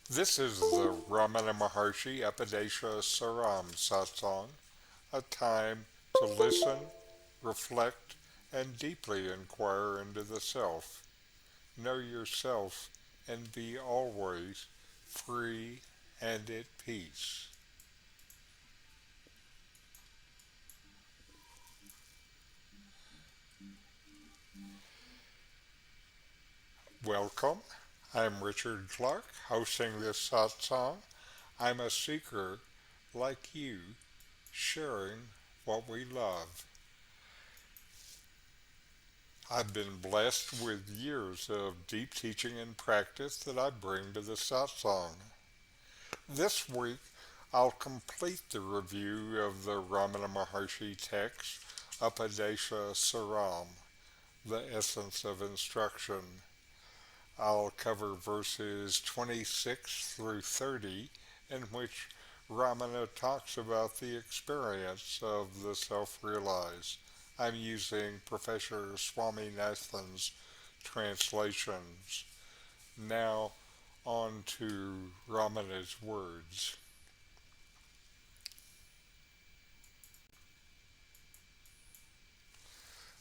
This is the Ramana Maharshi Upadesa Saram satsang, a time to listen, reflect, and deeply inquire into the self. Know yourself and be always free and at peace. Welcome. I'm Richard Clarke, hosting this satsang. I'm a seeker like you, sharing what we love. I've been blessed with years of deep teaching and practice that I bring to the satsang. This week, I'll complete the review of the Ramana Maharshi text, Upadesa Saram, the essence of instruction. I'll cover verses 26 through 30, in which Ramana talks about the experience of the self-realized. I'm using Professor Swaminathan's translations. Now on to Ramana's words.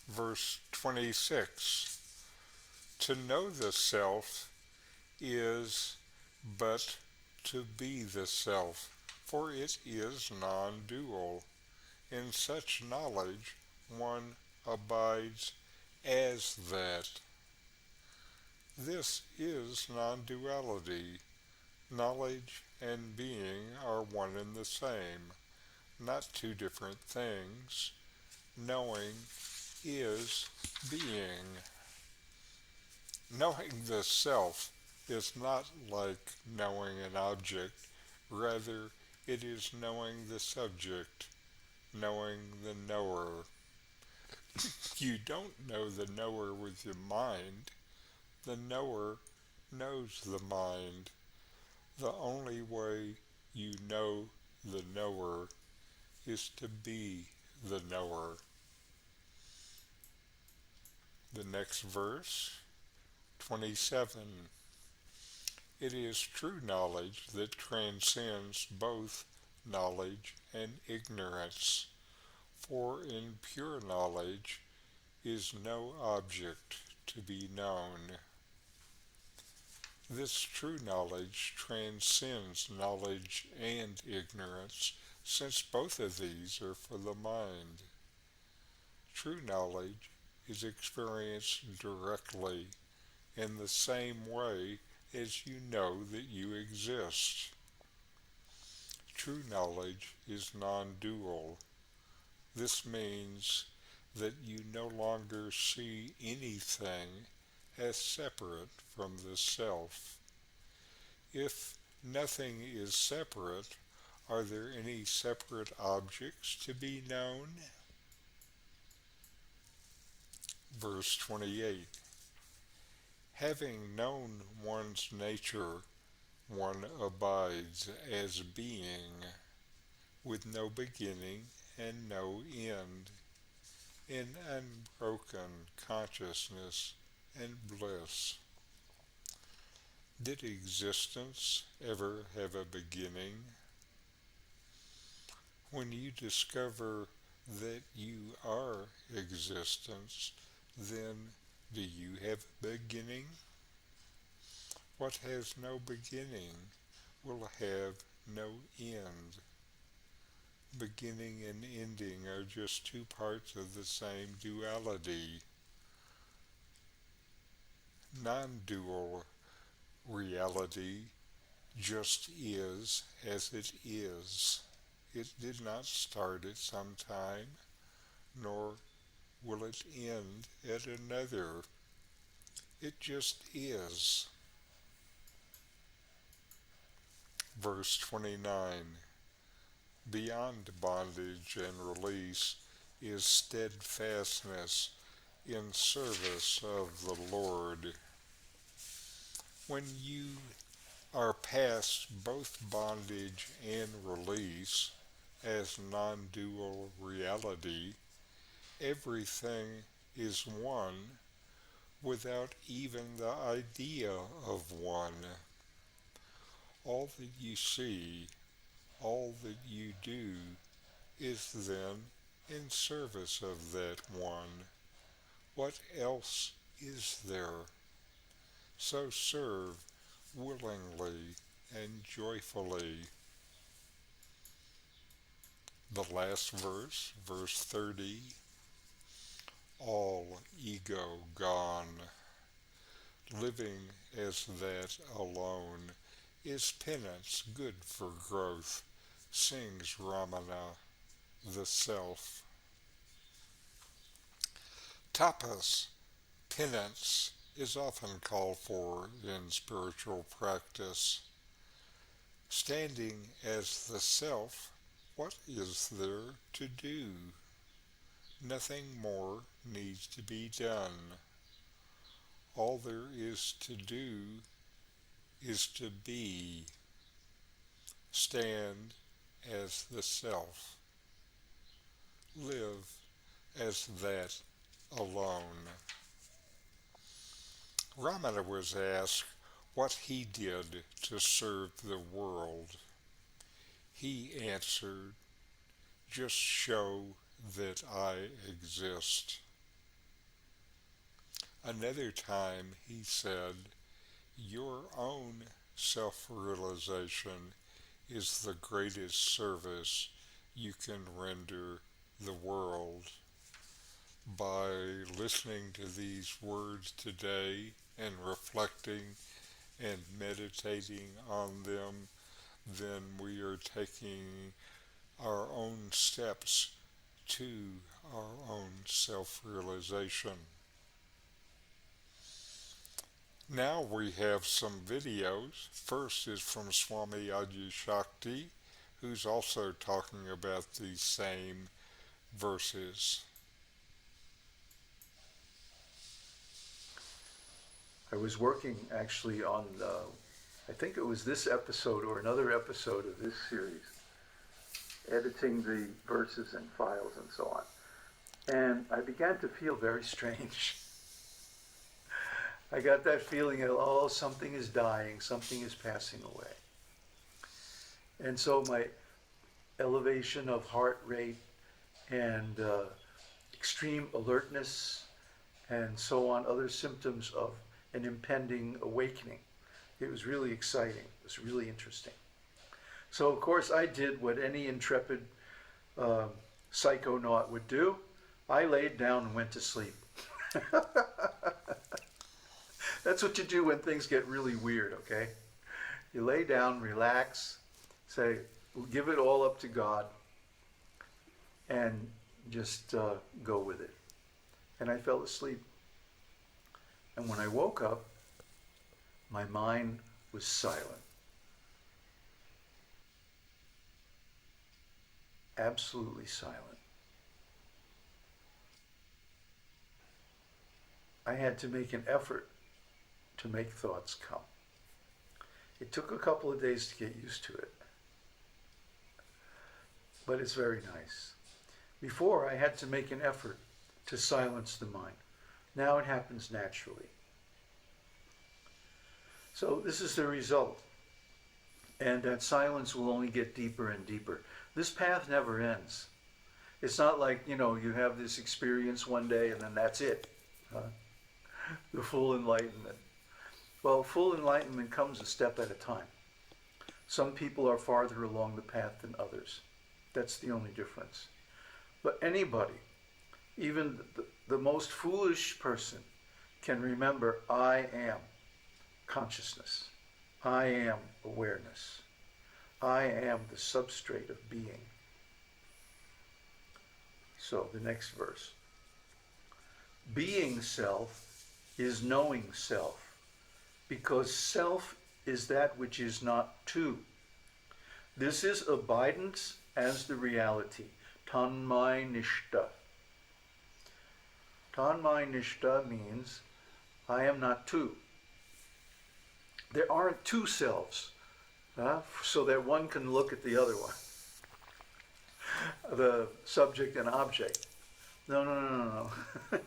Verse 26. To know the self is but to be the self, for it is non-dual. In such knowledge one abides as that. This is non-duality. Knowledge and being are one and the same, not two different things. Knowing is being. Knowing the self is not like knowing an object, rather, it is knowing the subject, knowing the knower. You don't know the knower with your mind, the knower knows the mind. The only way you know the knower is to be the knower. The next verse, 27. It is true knowledge that transcends both knowledge and ignorance, for in pure knowledge is no object to be known. This true knowledge transcends knowledge and ignorance, since both of these are for the mind. True knowledge is experienced directly in the same way as you know that you exist. True knowledge is non-dual. This means that you no longer see anything as separate from the self. If nothing is separate, are there any separate objects to be known? Verse 28. Having known one's nature, one abides as being, with no beginning and no end, in unbroken consciousness and bliss. Did existence ever have a beginning? When you discover that you are existence, then do you have a beginning? What has no beginning will have no end. Beginning and ending are just two parts of the same duality. Non-dual reality just is as it is. It did not start at some time, nor will it end at another. It just is. Verse 29. Beyond bondage and release is steadfastness in service of the Lord. When you are past both bondage and release as non-dual reality, everything is one without even the idea of one. all that you see, all that you do is then in service of that one. What else is there? So serve willingly and joyfully. The last verse, verse 30, all ego gone, living as that alone is penance good for growth, sings Ramana, the self. Tapas, penance, is often called for in spiritual practice. Standing as the self, what is there to do? Nothing more needs to be done. All there is to do is to be. Stand as the self. Live as that alone. Ramana was asked what he did to serve the world. He answered, just show that I exist. Another time he said, your own self-realization is the greatest service you can render the world. By listening to these words today and reflecting and meditating on them, then we are taking our own steps to our own self-realization. Now we have some videos. First is from Swami Adyasakti, who's also talking about these same verses. I was working actually on, I think it was this episode or another episode of this series, editing the verses and files and so on. And I began to feel very strange. I got that feeling of, oh, something is dying, something is passing away. And so my elevation of heart rate and extreme alertness and so on, other symptoms of an impending awakening. It was really exciting. It was really interesting. So, of course, I did what any intrepid psychonaut would do. I laid down and went to sleep. That's what you do when things get really weird, okay? You lay down, relax, say, give it all up to God, and just go with it. And I fell asleep. And when I woke up, my mind was silent. Absolutely silent. I had to make an effort to make thoughts come. It took a couple of days to get used to it. But it's very nice. Before, I had to make an effort to silence the mind. Now it happens naturally. So this is the result. And that silence will only get deeper and deeper. This path never ends. It's not like, you have this experience one day and then that's it. The full enlightenment. Well, full enlightenment comes a step at a time. Some people are farther along the path than others. That's the only difference. But anybody, even the most foolish person, can remember, I am consciousness. I am awareness. I am the substrate of being. So, the next verse. Being self is knowing self, because self is that which is not two. This is abidance as the reality. Tanmai nishta. Tanmai nishta means I am not two. There aren't two selves, so that one can look at the other one. The subject and object. No.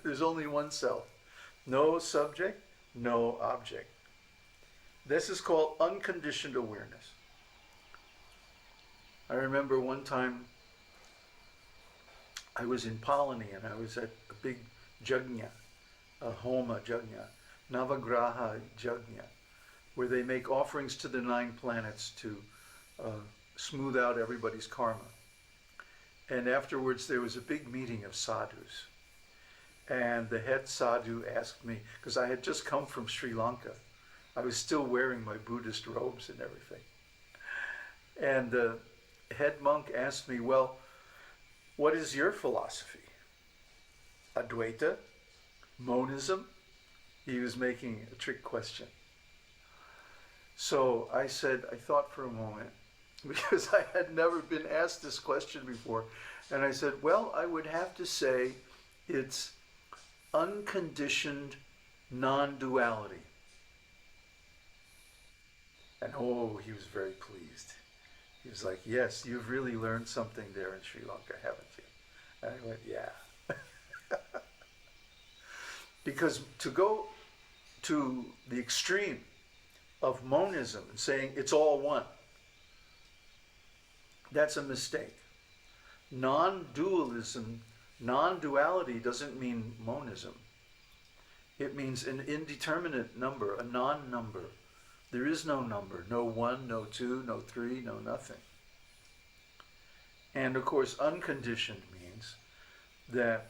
There's only one self. No subject, no object. This is called unconditioned awareness. I remember one time I was in Palani and I was at a big jagna, a homa jagna, Navagraha jagna, where they make offerings to the 9 planets to uh, smooth out everybody's karma. And afterwards there was a big meeting of sadhus. And the head sadhu asked me, because I had just come from Sri Lanka, I was still wearing my Buddhist robes and everything. And the head monk asked me, well, what is your philosophy? Advaita? Monism? He was making a trick question. So I said, I thought for a moment, because I had never been asked this question before. And I said, well, I would have to say it's unconditioned non-duality. And oh, he was very pleased. He was like, yes, you've really learned something there in Sri Lanka, haven't you? And I went, yeah. Because to go to the extreme of monism and saying it's all one, that's a mistake. Non-dualism, non-duality doesn't mean monism. It means an indeterminate number, a non-number. There is no number, no 1, no 2, no 3, no nothing. And of course, unconditioned means that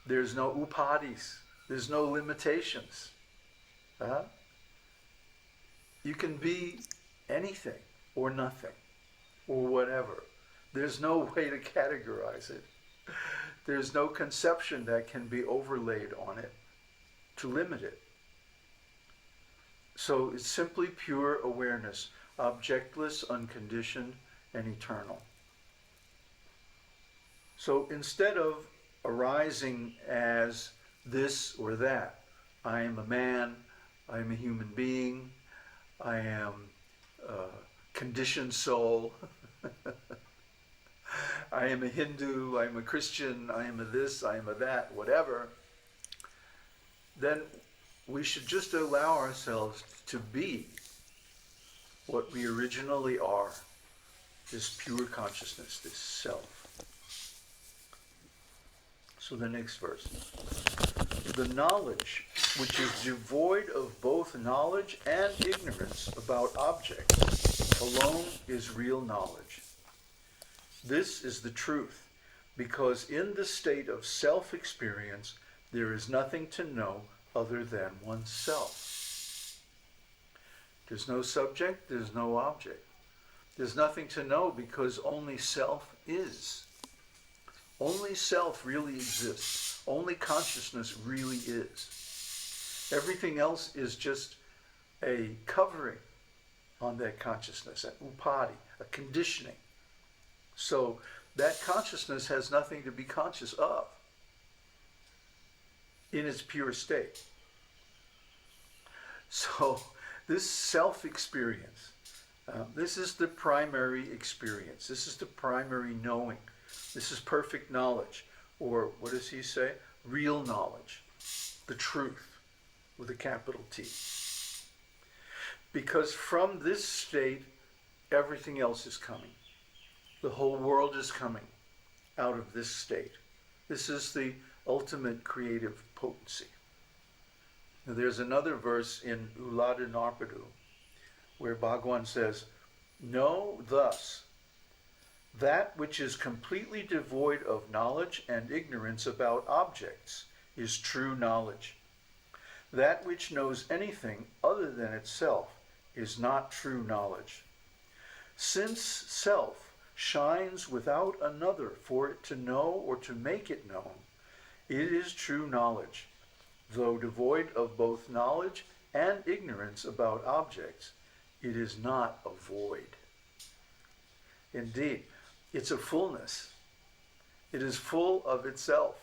there's no upadis, there's no limitations. You can be anything or nothing or whatever. There's no way to categorize it. There's no conception that can be overlaid on it to limit it. So it's simply pure awareness, objectless, unconditioned, and eternal. So instead of arising as this or that, I am a man, I am a human being, I am a conditioned soul, I am a Hindu, I am a Christian, I am a this, I am a that, whatever, then we should just allow ourselves to be what we originally are, this pure consciousness, this self. So the next verse. The knowledge which is devoid of both knowledge and ignorance about objects alone is real knowledge. This is the truth, because in the state of self-experience there is nothing to know other than oneself. There's no subject, there's no object. There's nothing to know because only self is. Only self really exists. Only consciousness really is. Everything else is just a covering on that consciousness, an upadi, a conditioning. So that consciousness has nothing to be conscious of in its pure state. So this self-experience, this is the primary experience. This is the primary knowing. This is perfect knowledge, or what does he say? Real knowledge, the truth, with a capital T. Because from this state, everything else is coming. The whole world is coming out of this state. This is the ultimate creative potency. Now, there's another verse in Ullada Narpadu where Bhagwan says, know thus, that which is completely devoid of knowledge and ignorance about objects is true knowledge. That which knows anything other than itself is not true knowledge. Since self shines without another for it to know or to make it known, it is true knowledge. Though devoid of both knowledge and ignorance about objects, it is not a void. Indeed, it's a fullness. It is full of itself.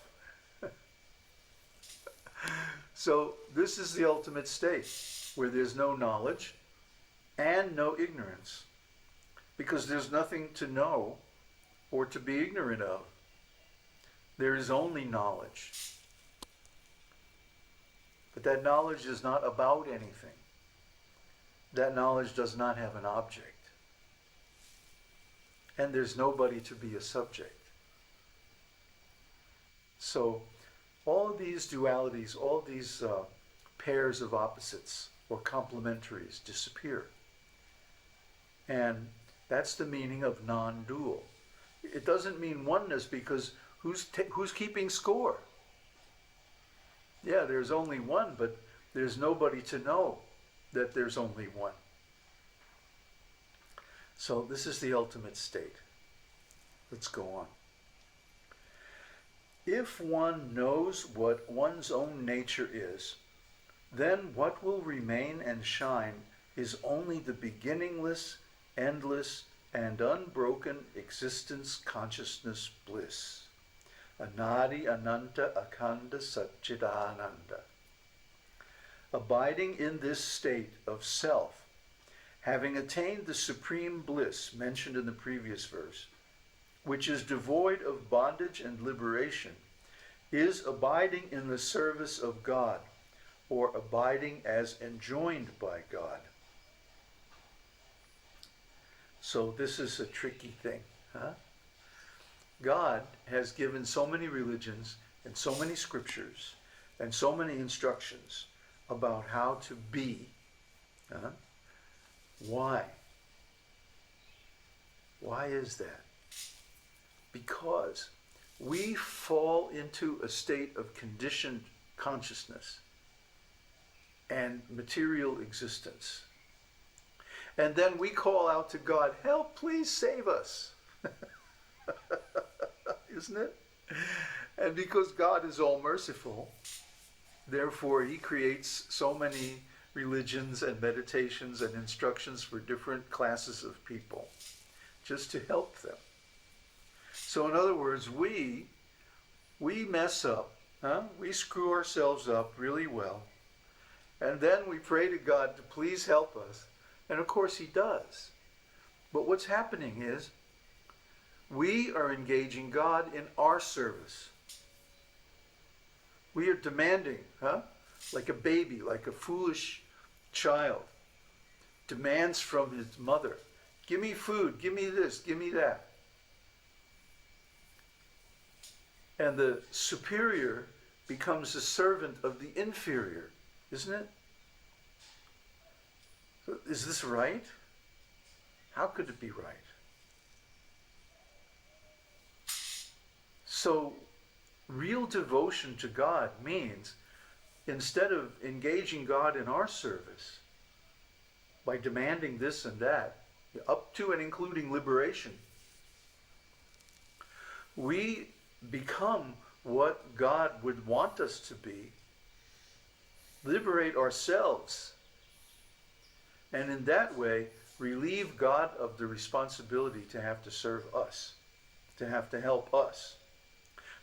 So this is the ultimate state, where there's no knowledge and no ignorance, because there's nothing to know or to be ignorant of. There is only knowledge. But that knowledge is not about anything. That knowledge does not have an object. and there's nobody to be a subject. So all of these dualities, all of these pairs of opposites or complementaries disappear. And that's the meaning of non-dual. It doesn't mean oneness, because who's keeping score? Yeah, there's only one, but there's nobody to know that there's only one. So this is the ultimate state. Let's go on. If one knows what one's own nature is, then what will remain and shine is only the beginningless, endless, and unbroken existence, consciousness, bliss. Anadi Ananta Akhanda Satchidananda. Abiding in this state of self, having attained the supreme bliss mentioned in the previous verse, which is devoid of bondage and liberation, is abiding in the service of God, or abiding as enjoined by God. So this is a tricky thing, huh? God has given so many religions and so many scriptures and so many instructions about how to be. Huh? Why? Why is that? Because we fall into a state of conditioned consciousness and material existence. And then we call out to God, help, please save us. Isn't it? And because God is all merciful, therefore he creates so many religions and meditations and instructions for different classes of people, just to help them. So in other words, we mess up, huh? We screw ourselves up really well, and then we pray to God to please help us, and of course he does. But what's happening is, we are engaging God in our service. We are demanding, huh? Like a baby, like a foolish child, demands from his mother, give me food, give me this, give me that. And the superior becomes the servant of the inferior, isn't it? So is this right? How could it be right? So real devotion to God means, instead of engaging God in our service by demanding this and that, up to and including liberation, we become what God would want us to be, liberate ourselves, and in that way relieve God of the responsibility to have to serve us, to have to help us.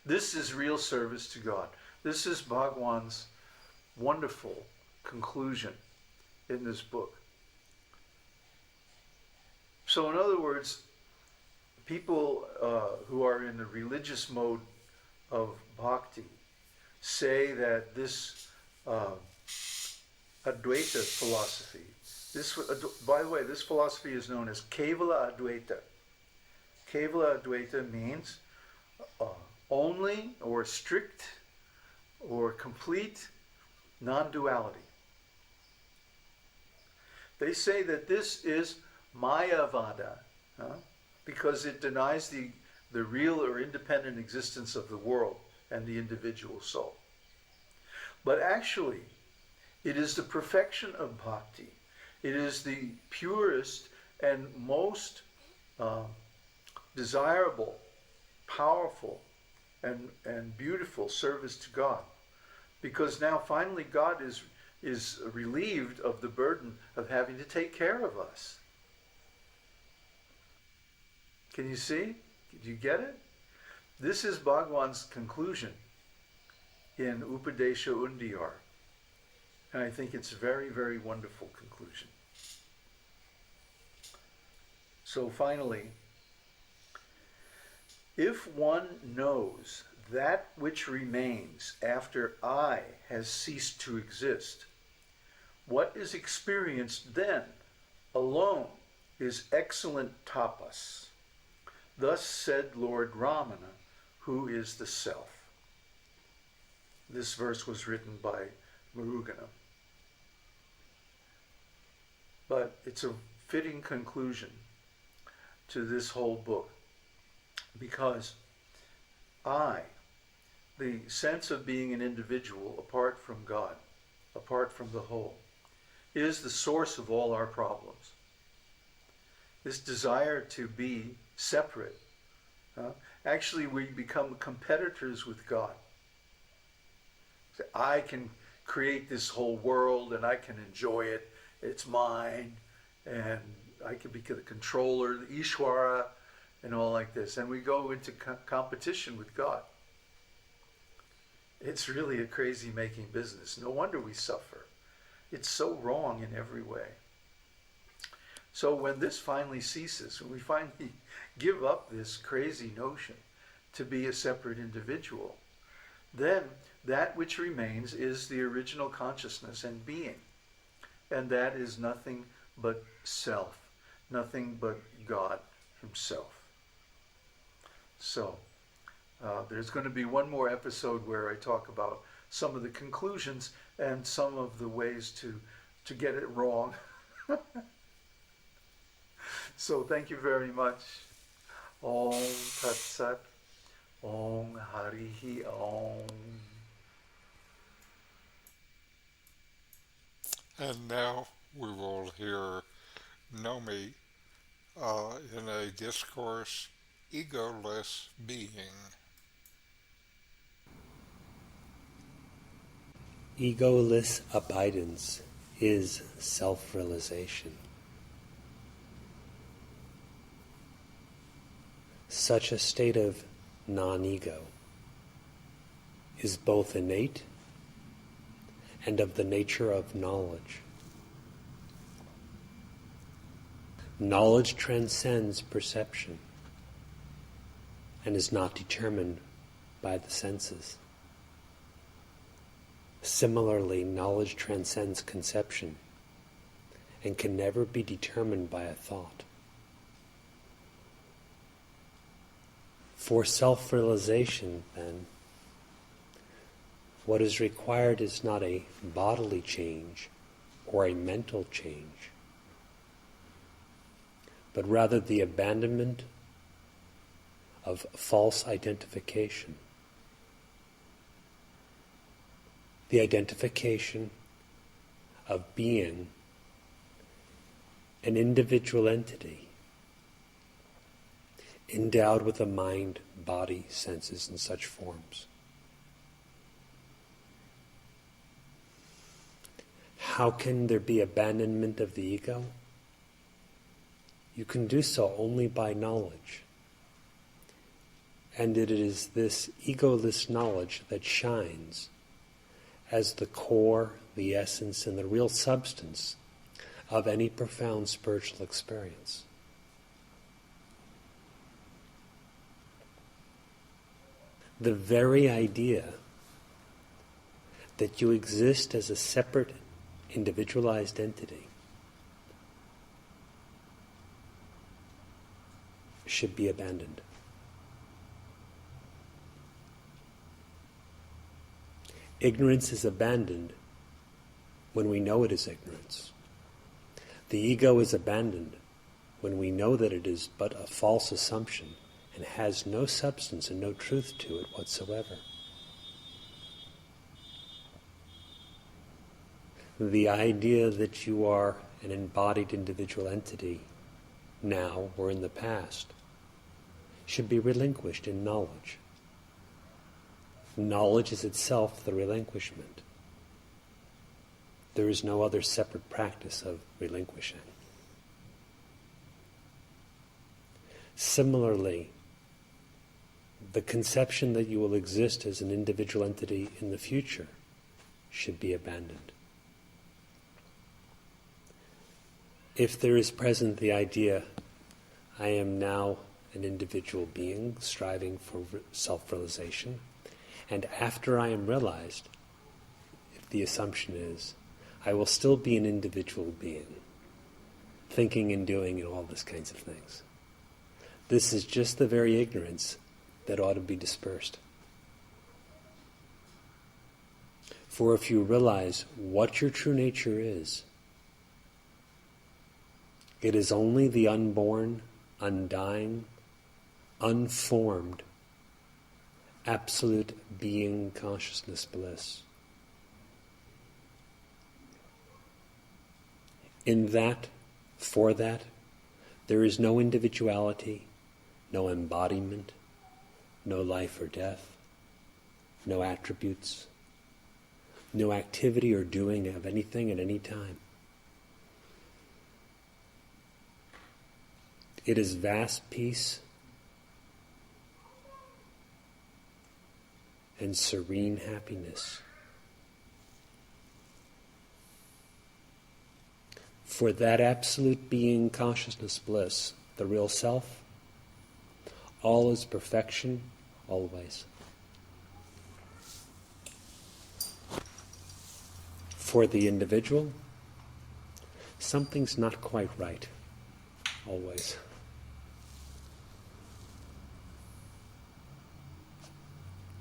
This is real service to God. This is Bhagwan's wonderful conclusion in this book. So in other words, people who are in the religious mode of bhakti say that this Advaita philosophy, by the way, this philosophy is known as Kevala Advaita. Kevala Advaita means only or strict or complete non-duality. They say that this is Mayavada, because it denies the real or independent existence of the world and the individual soul. But actually, it is the perfection of bhakti. It is the purest and most desirable, powerful, and beautiful service to God. Because now finally God is relieved of the burden of having to take care of us. Can you see? Did you get it? This is Bhagwan's conclusion in Upadesa Undiyar. And I think it's a very, very wonderful conclusion. So finally, if one knows that which remains after I has ceased to exist, what is experienced then alone is excellent tapas, Thus said Lord Ramana, who is the self. This verse was written by Murugana. But it's a fitting conclusion to this whole book, because the sense of being an individual apart from God, apart from the whole, is the source of all our problems. This desire to be separate. Actually, we become competitors with God. So I can create this whole world and I can enjoy it. It's mine. And I can be the controller, the Ishwara, and all like this. And we go into competition with God. It's really a crazy making business. No wonder we suffer. It's so wrong in every way. So when this finally ceases, when we finally give up this crazy notion to be a separate individual, then that which remains is the original consciousness and being. And that is nothing but self, nothing but God himself. So there's going to be one more episode where I talk about some of the conclusions and some of the ways to get it wrong. So thank you very much. Om Tat Sat. Om Harihi Om. And now we will hear Nome in a discourse, Egoless Being. Egoless abidance is self-realization. Such a state of non-ego is both innate and of the nature of knowledge. Knowledge transcends perception and is not determined by the senses. Similarly, knowledge transcends conception and can never be determined by a thought. For self-realization, then, what is required is not a bodily change or a mental change, but rather the abandonment of false identification. The identification of being an individual entity endowed with a mind, body, senses, and such forms. How can there be abandonment of the ego? You can do so only by knowledge. And it is this egoless knowledge that shines as the core, the essence, and the real substance of any profound spiritual experience. The very idea that you exist as a separate, individualized entity should be abandoned. Ignorance is abandoned when we know it is ignorance. The ego is abandoned when we know that it is but a false assumption and has no substance and no truth to it whatsoever. The idea that you are an embodied individual entity now or in the past should be relinquished in knowledge. Knowledge is itself the relinquishment. There is no other separate practice of relinquishing. Similarly, the conception that you will exist as an individual entity in the future should be abandoned. If there is present the idea, I am now an individual being striving for self-realization, and after I am realized, if the assumption is, I will still be an individual being, thinking and doing and all these kinds of things. This is just the very ignorance that ought to be dispersed. For if you realize what your true nature is, it is only the unborn, undying, unformed, absolute being consciousness bliss. In that, for that, there is no individuality, no embodiment, no life or death, no attributes, no activity or doing of anything at any time. It is vast peace and serene happiness. For that absolute being consciousness bliss, the real self, all is perfection always. For the individual, something's not quite right, always.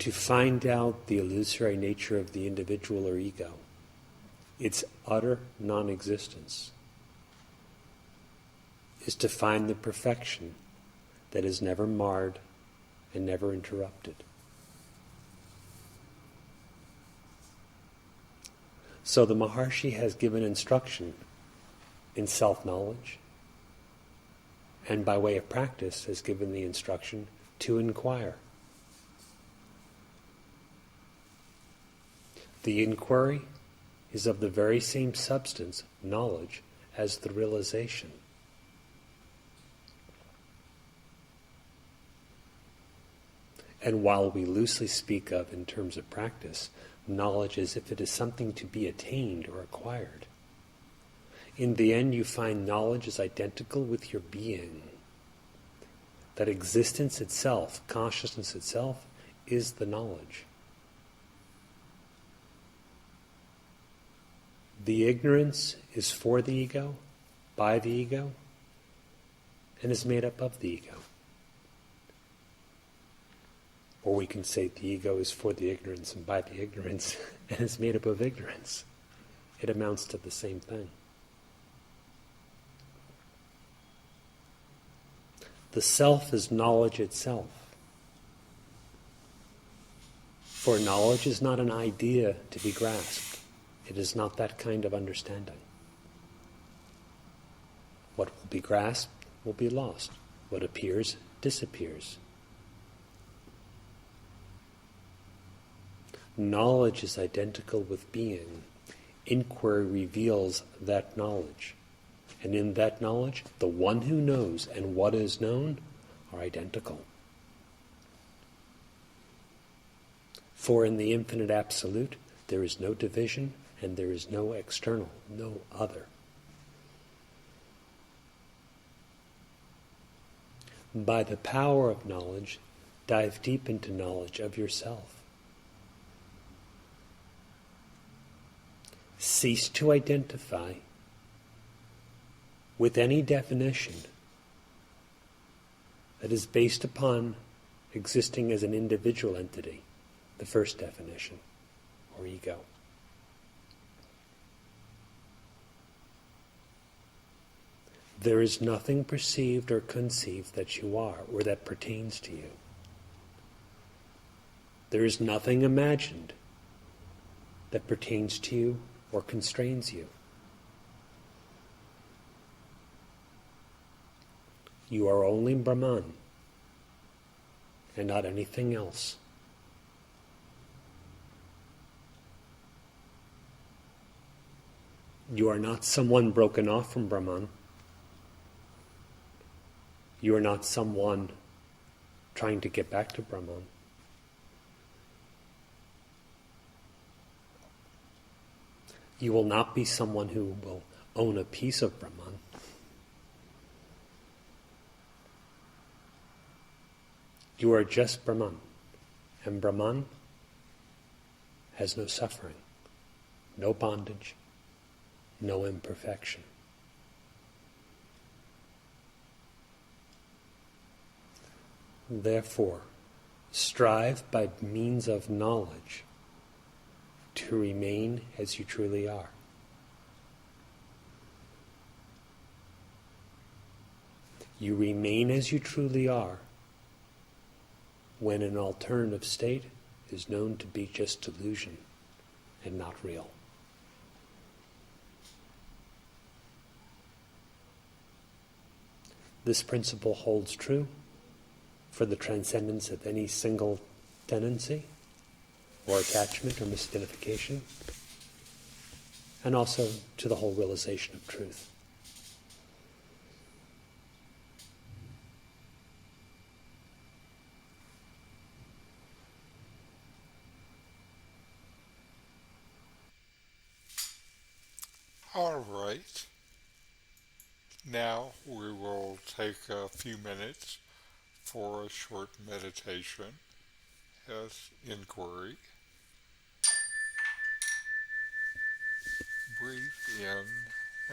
To find out the illusory nature of the individual or ego, its utter non-existence, is to find the perfection that is never marred and never interrupted. So the Maharshi has given instruction in self-knowledge, and by way of practice has given the instruction to inquire. The inquiry is of the very same substance, knowledge, as the realization. And while we loosely speak of, in terms of practice, knowledge as if it is something to be attained or acquired, in the end you find knowledge is identical with your being. That existence itself, consciousness itself, is the knowledge. The ignorance is for the ego, by the ego, and is made up of the ego. Or we can say the ego is for the ignorance and by the ignorance, and is made up of ignorance. It amounts to the same thing. The self is knowledge itself. For knowledge is not an idea to be grasped. It is not that kind of understanding. What will be grasped will be lost. What appears disappears. Knowledge is identical with being. Inquiry reveals that knowledge. And in that knowledge, the one who knows and what is known are identical. For in the infinite absolute, there is no division and there is no external, no other. By the power of knowledge, dive deep into knowledge of yourself. Cease to identify with any definition that is based upon existing as an individual entity, the first definition, or ego. There is nothing perceived or conceived that you are or that pertains to you. There is nothing imagined that pertains to you or constrains you. You are only Brahman and not anything else. You are not someone broken off from Brahman. You are not someone trying to get back to Brahman. You will not be someone who will own a piece of Brahman. You are just Brahman, and Brahman has no suffering, no bondage, no imperfection. Therefore, strive by means of knowledge to remain as you truly are. You remain as you truly are when an alternative state is known to be just delusion and not real. This principle holds true for the transcendence of any single tendency or attachment or misidentification, and also to the whole realization of truth. All right. Now we will take a few minutes for a short meditation as inquiry. Breathe in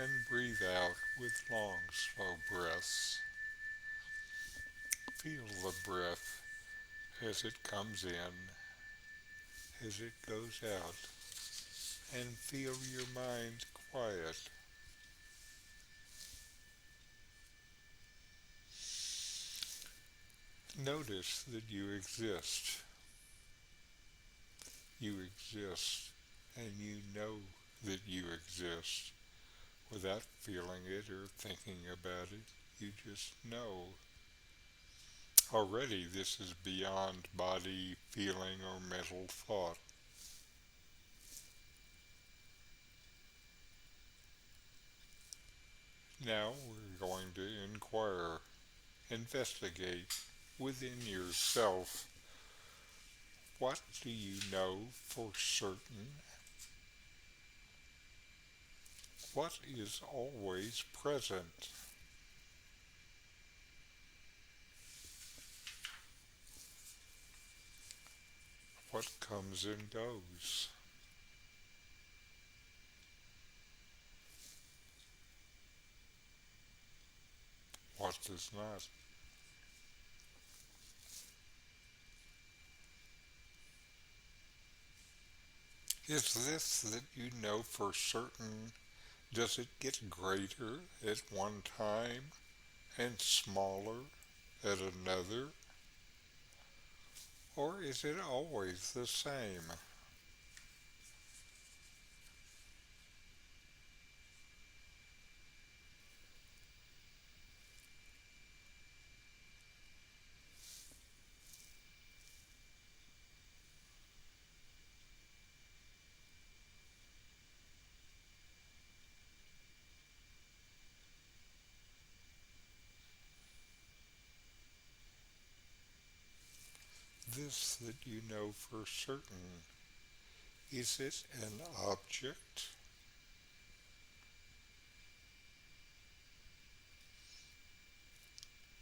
and breathe out with long, slow breaths. Feel the breath as it comes in, as it goes out, and feel your mind quiet. Notice that you exist. You exist, and you know that you exist without feeling it or thinking about it. You just know. Already this is beyond body, feeling, or mental thought. Now we're going to inquire, investigate within yourself. What do you know for certain? What is always present? What comes and goes? What does not? Is this that you know for certain? Does it get greater at one time and smaller at another? Or is it always the same? This that you know for certain, is it an object?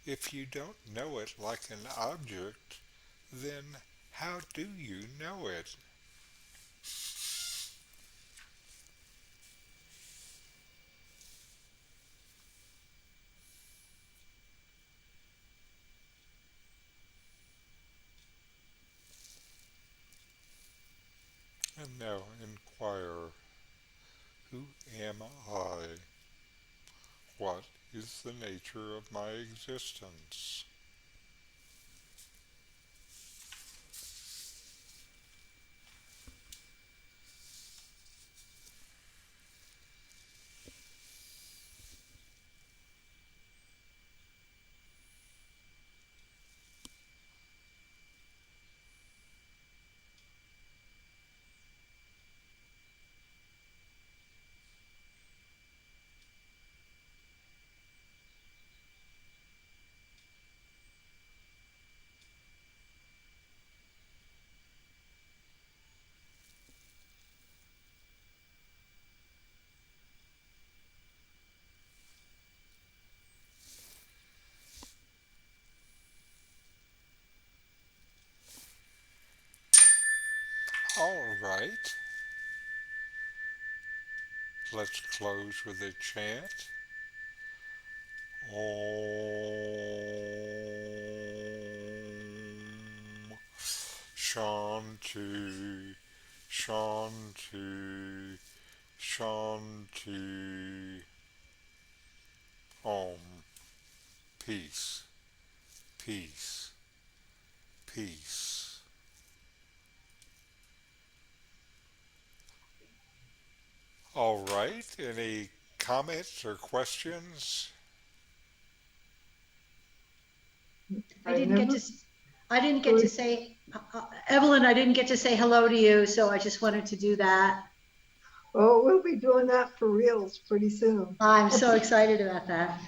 If you don't know it like an object, then how do you know it? And now inquire, who am I? What is the nature of my existence? All right, let's close with a chant. Om. Shanti, Shanti, Shanti. Om. Peace, peace, peace. All right. Any comments or questions? I I didn't get never to, I didn't get to really, say, Evelyn, I didn't get to say hello to you, so I just wanted to do that. oh, we'll be doing that for reals pretty soon. I'm so excited about that.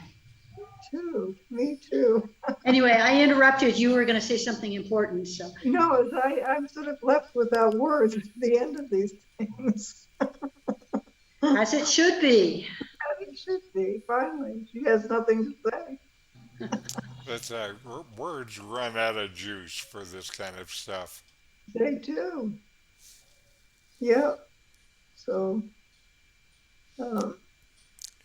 Me too. Anyway, I interrupted. You were going to say something important, so. No, as I'm sort of left without words at the end of these things. As it should be. As it should be, finally. She has nothing to say. That's words run out of juice for this kind of stuff. They do. Yep. So, um,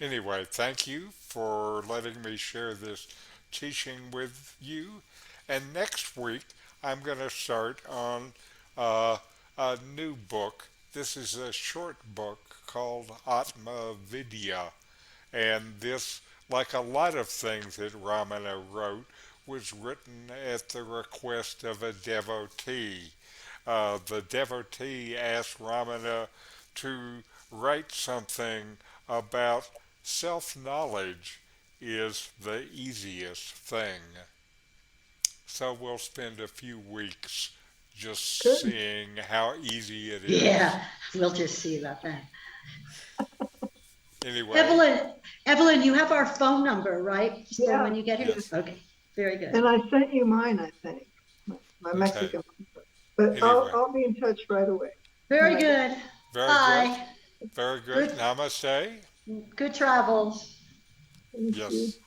Anyway, thank you for letting me share this teaching with you. And next week, I'm going to start on uh, a new book. This is a short book called Atma Vidya. And this, like a lot of things that Ramana wrote, was written at the request of a devotee. The devotee asked Ramana to write something about self knowledge is the easiest thing. So we'll spend a few weeks just good. seeing how easy it is. Yeah, we'll just see about that. Anyway, Evelyn, you have our phone number, right? For Yeah. when you get here? yes. Okay, very good. And I sent you mine, I think, my Okay. Mexican number. But Anyway, I'll be in touch right away. Very When I get good. very good. Bye. Very good. Good, Namaste. good travels. Thank you. Yes.